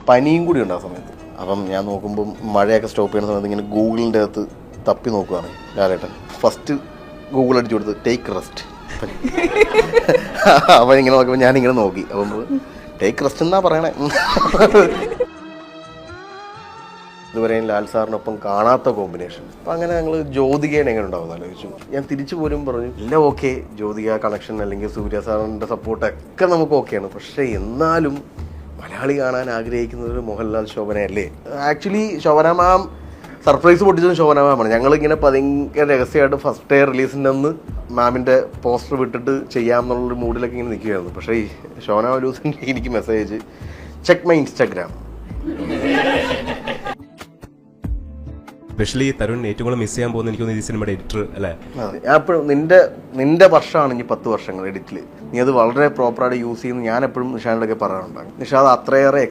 പനിയും കൂടി ഉണ്ട് ആ സമയത്ത്. അപ്പം ഞാൻ നോക്കുമ്പം മഴയൊക്കെ സ്റ്റോപ്പ് ചെയ്യുന്ന സമയത്ത് ഇങ്ങനെ ഗൂഗിളിൻ്റെ അകത്ത് തപ്പി നോക്കുകയാണ് ലാലേട്ടൻ. ഫസ്റ്റ് ഗൂഗിൾ അടിച്ചു കൊടുത്ത് ടേക്ക് റെസ്റ്റ്. അപ്പം ഇങ്ങനെ നോക്കുമ്പോൾ ഞാനിങ്ങനെ നോക്കി. അപ്പം ടേക്ക് റെസ്റ്റ് എന്നാ പറയണേ. ഇതുവരെയും ലാൽ സാറിനൊപ്പം കാണാത്ത കോമ്പിനേഷൻ. അപ്പം അങ്ങനെ ഞങ്ങൾ ജ്യോതികേനെ എങ്ങനെ ഉണ്ടാവും ആലോചിച്ചു. ഞാൻ തിരിച്ചു പോലും പറഞ്ഞു എല്ലാം ഓക്കെ, ജ്യോതിക കണക്ഷൻ അല്ലെങ്കിൽ സൂര്യ സാറിൻ്റെ സപ്പോർട്ടൊക്കെ നമുക്ക് ഓക്കെയാണ്. പക്ഷേ എന്നാലും മലയാളി കാണാൻ ആഗ്രഹിക്കുന്നത് മോഹൻലാൽ ശോഭനയല്ലേ. ആക്ച്വലി ശോഭന മാം സർപ്രൈസ് പൊട്ടിച്ചതും ശോഭന മാമാണ്. ഞങ്ങളിങ്ങനെ ഭയങ്കര രഹസ്യമായിട്ട് ഫസ്റ്റ് ഡേ റിലീസിൻ്റെ അന്ന് മാമിൻ്റെ പോസ്റ്റർ വിട്ടിട്ട് ചെയ്യാമെന്നുള്ളൊരു മൂഡിലൊക്കെ ഇങ്ങനെ നിൽക്കുകയായിരുന്നു. പക്ഷേ ഈ ശോഭന ഒരു ദിവസം എനിക്ക് message check my Instagram. Specially Tarun ഏറ്റവും കൂടുതൽ മിസ് ചെയ്യാൻ പോകുന്ന എനിക്ക് തോന്നുന്നു ഈ സിനിമയുടെ എഡിറ്റർ അല്ലേ? അതെ, ഞാൻ എപ്പോഴും നിന്റെ വർഷമാണ് ഇനി 10 വർഷങ്ങൾ എഡിറ്റിൽ. നീ അത് വളരെ പ്രോപ്പറായിട്ട് യൂസ് ചെയ്യുന്നു ഞാൻ എപ്പോഴും നിഷാനോടൊക്കെ പറയാറുണ്ടാകും. നിഷാദ് അത്രയേറെ